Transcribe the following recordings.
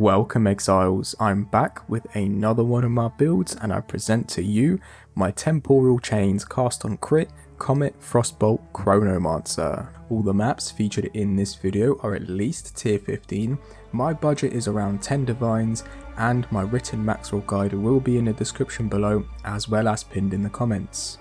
Welcome exiles, I'm back with another one of my builds and I present to you my Temporal Chains cast on Crit, Comet, Frostbolt, Chronomancer. All the maps featured in this video are at least tier 15, my budget is around 10 divines and my written max roll guide will be in the description below as well as pinned in the comments.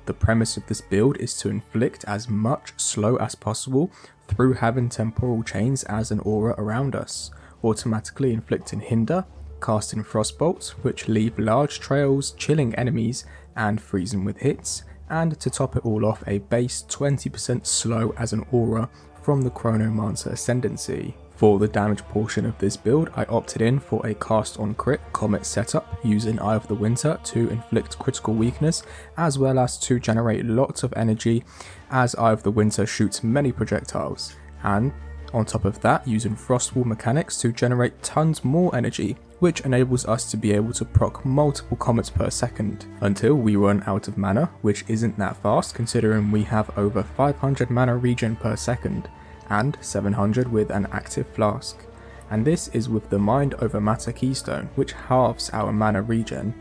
The premise of this build is to inflict as much slow as possible through having Temporal Chains as an aura around us, automatically inflicting Hinder, casting Frostbolts which leave large trails, chilling enemies and freezing with hits, and to top it all off a base 20% slow as an aura from the Chronomancer ascendancy. For the damage portion of this build I opted in for a cast on Crit Comet setup using Eye of the Winter to inflict critical weakness as well as to generate lots of energy as Eye of the Winter shoots many projectiles, and on top of that using Frostwall mechanics to generate tons more energy, which enables us to be able to proc multiple comets per second until we run out of mana, which isn't that fast considering we have over 500 mana regen per second and 700 with an active flask, and this is with the Mind over Matter keystone which halves our mana regen.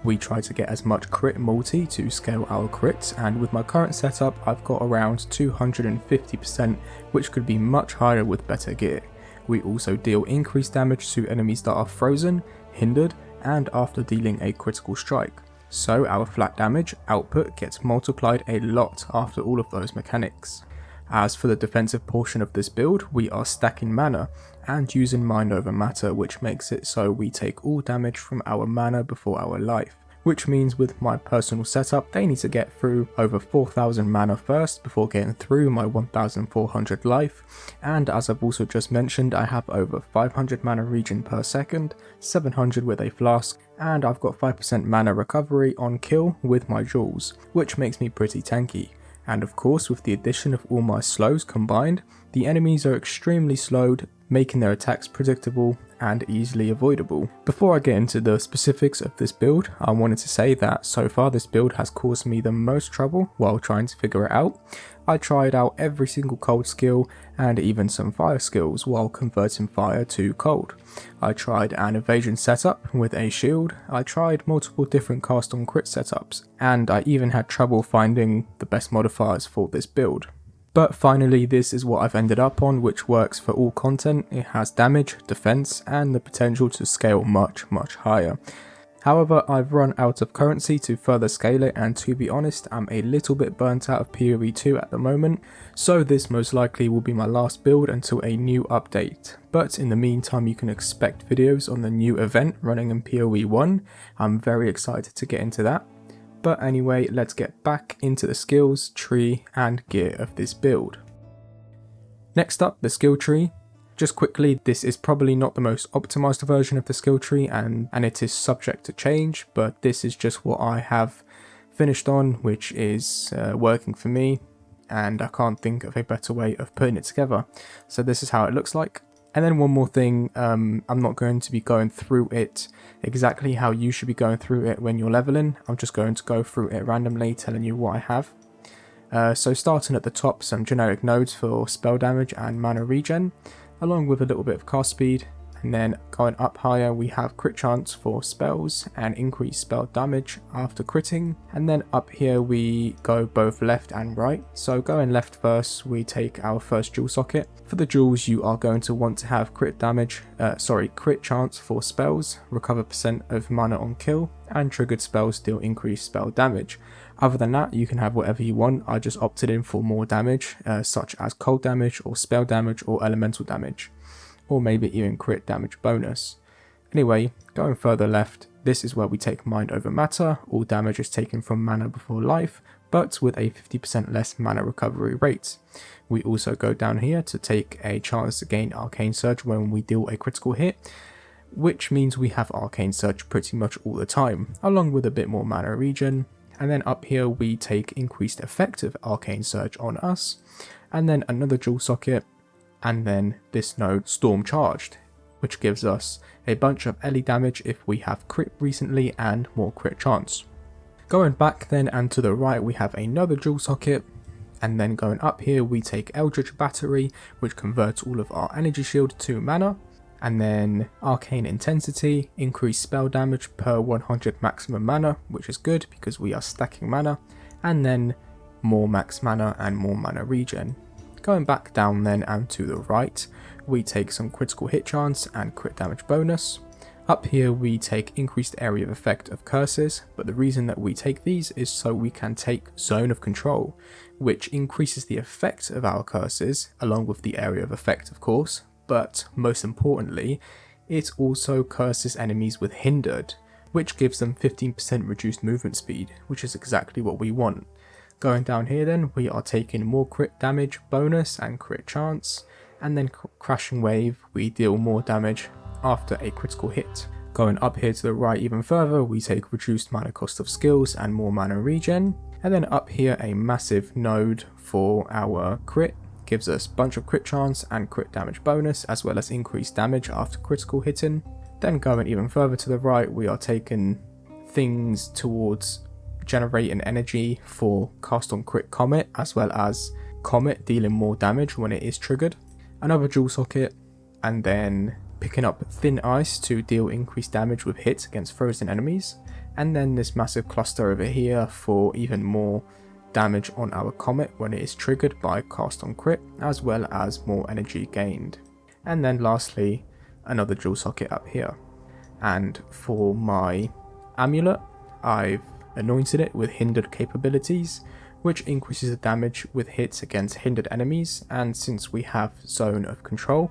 We try to get as much crit multi to scale our crits, and with my current setup I've got around 250%, which could be much higher with better gear. We also deal increased damage to enemies that are frozen, hindered and after dealing a critical strike, so our flat damage output gets multiplied a lot after all of those mechanics. As for the defensive portion of this build, we are stacking mana and using Mind over Matter, which makes it so we take all damage from our mana before our life, which means with my personal setup they need to get through over 4000 mana first before getting through my 1400 life, and as I've also just mentioned I have over 500 mana regen per second, 700 with a flask, and I've got 5% mana recovery on kill with my jewels, which makes me pretty tanky. And of course with the addition of all my slows combined, the enemies are extremely slowed, making their attacks predictable and easily avoidable. Before I get into the specifics of this build, I wanted to say that so far this build has caused me the most trouble while trying to figure it out. I tried out every single cold skill and even some fire skills while converting fire to cold. I tried an evasion setup with a shield, I tried multiple different cast on crit setups, and I even had trouble finding the best modifiers for this build. But finally this is what I've ended up on, which works for all content. It has damage, defense and the potential to scale much higher. However, I've run out of currency to further scale it, and to be honest I'm a little bit burnt out of PoE 2 at the moment, so this most likely will be my last build until a new update. But in the meantime you can expect videos on the new event running in PoE 1, I'm very excited to get into that. But anyway, let's get back into the skills, tree and gear of this build. Next up, the skill tree. Just quickly, this is probably not the most optimized version of the skill tree and it is subject to change, but this is just what I have finished on, which is working for me, and I can't think of a better way of putting it together. So this is how it looks like. And then one more thing, I'm not going to be going through it exactly how you should be going through it when you're leveling. I'm just going to go through it randomly, telling you what I have. So starting at the top, some generic nodes for spell damage and mana regen, along with a little bit of cast speed. And then going up higher we have crit chance for spells and increased spell damage after critting. And then up here we go both left and right. So going left first, we take our first jewel socket. For the jewels you are going to want to have crit chance for spells, recover % of mana on kill, and triggered spells deal increased spell damage. Other than that you can have whatever you want. I just opted in for more damage, such as cold damage or spell damage or elemental damage, or maybe even crit damage bonus. Anyway, going further left, this is where we take Mind over Matter. All damage is taken from mana before life, but with a 50% less mana recovery rate. We also go down here to take a chance to gain Arcane Surge when we deal a critical hit, which means we have Arcane Surge pretty much all the time, along with a bit more mana regen. And then up here we take increased effective Arcane Surge on us, and then another jewel socket, and then this node Storm Charged, which gives us a bunch of LE damage if we have crit recently and more crit chance. Going back then and to the right we have another jewel socket, and then going up here we take Eldritch Battery, which converts all of our energy shield to mana, And then arcane intensity, increased spell damage per 100 maximum mana, which is good because we are stacking mana, and then more max mana and more mana regen. Going back down then and to the right, we take some critical hit chance and crit damage bonus. Up here we take increased area of effect of curses, but the reason that we take these is so we can take zone of control, which increases the effect of our curses, along with the area of effect of course, but most importantly, it also curses enemies with hindered, which gives them 15% reduced movement speed, which is exactly what we want. Going down here then, we are taking more crit damage bonus and crit chance, and then crashing wave, we deal more damage after a critical hit. Going up here to the right even further, we take reduced mana cost of skills and more mana regen, and then up here a massive node for our crit, gives us a bunch of crit chance and crit damage bonus, as well as increased damage after critical hitting. Then going even further to the right, we are taking things towards generating energy for cast on crit comet, as well as comet dealing more damage when it is triggered, another jewel socket, and then picking up thin ice to deal increased damage with hits against frozen enemies, and then this massive cluster over here for even more damage on our comet when it is triggered by cast on crit, as well as more energy gained. And then lastly, another jewel socket up here. And for my amulet, I've anointed it with hindered capabilities, which increases the damage with hits against hindered enemies, and since we have zone of control,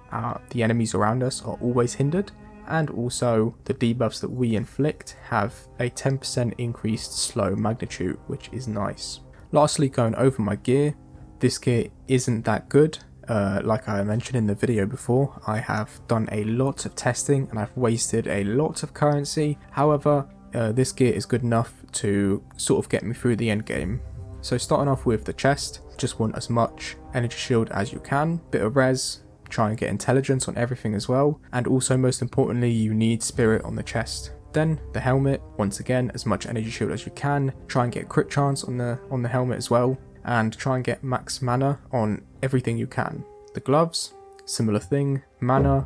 the enemies around us are always hindered, and also the debuffs that we inflict have a 10% increased slow magnitude, which is nice. Lastly, going over my gear, this gear isn't that good. Like I mentioned in the video before, I have done a lot of testing and I've wasted a lot of currency. However, this gear is good enough to sort of get me through the end game. So starting off with the chest, just want as much energy shield as you can, bit of res, try and get intelligence on everything as well, and also most importantly you need spirit on the chest. Then the helmet, once again as much energy shield as you can, try and get crit chance on the helmet as well, and try and get max mana on everything you can. The gloves, similar thing, mana,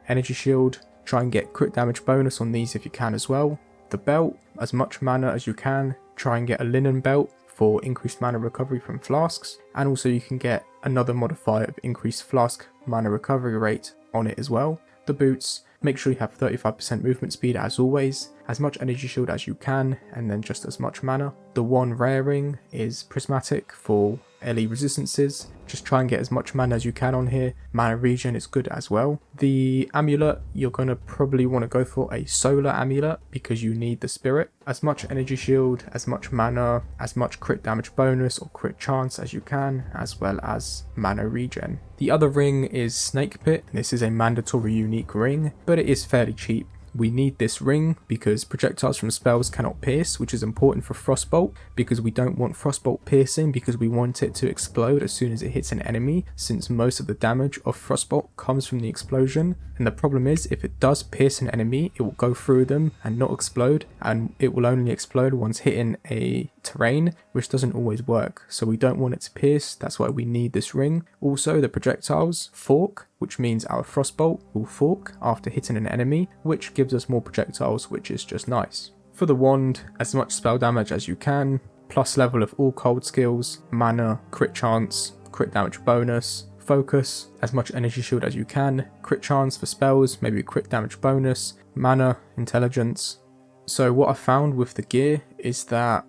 energy shield, try and get crit damage bonus on these if you can as well. The belt, as much mana as you can, try and get a linen belt for increased mana recovery from flasks, and also you can get another modifier of increased flask mana recovery rate on it as well. The boots, make sure you have 35% movement speed as always, as much energy shield as you can, and then just as much mana. The one rare ring is prismatic for LE resistances, just try and get as much mana as you can on here. Mana regen is good as well. The amulet, you're going to probably want to go for a solar amulet because you need the spirit. As much energy shield, as much mana, as much crit damage bonus or crit chance as you can, as well as mana regen. The other ring is Snake Pit. This is a mandatory unique ring, but it is fairly cheap. We need this ring because projectiles from spells cannot pierce, which is important for Frostbolt because we don't want Frostbolt piercing because we want it to explode as soon as it hits an enemy, since most of the damage of Frostbolt comes from the explosion. And the problem is, if it does pierce an enemy, it will go through them and not explode, and it will only explode once hitting a terrain, which doesn't always work. So we don't want it to pierce, that's why we need this ring. Also, the projectiles fork, which means our Frostbolt will fork after hitting an enemy, which gives us more projectiles, which is just nice. For the wand, as much spell damage as you can, plus level of all cold skills, mana, crit chance, crit damage bonus, focus, as much energy shield as you can, crit chance for spells, maybe crit damage bonus, mana, intelligence. So what I found with the gear is that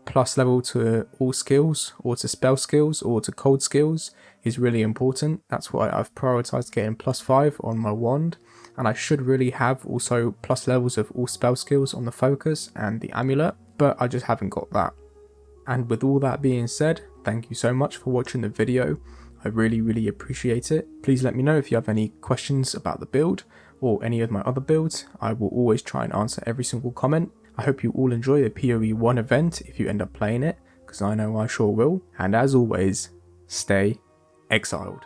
plus level to all skills, or to spell skills, or to cold skills is really important. That's why I've prioritized getting +5 on my wand, and I should really have also plus levels of all spell skills on the focus and the amulet, but I just haven't got that. And with all that being said, thank you so much for watching the video. I really appreciate it. Please let me know if you have any questions about the build or any of my other builds. I will always try and answer every single comment. I hope you all enjoy the PoE 1 event if you end up playing it, because I know I sure will. And as always, stay exiled.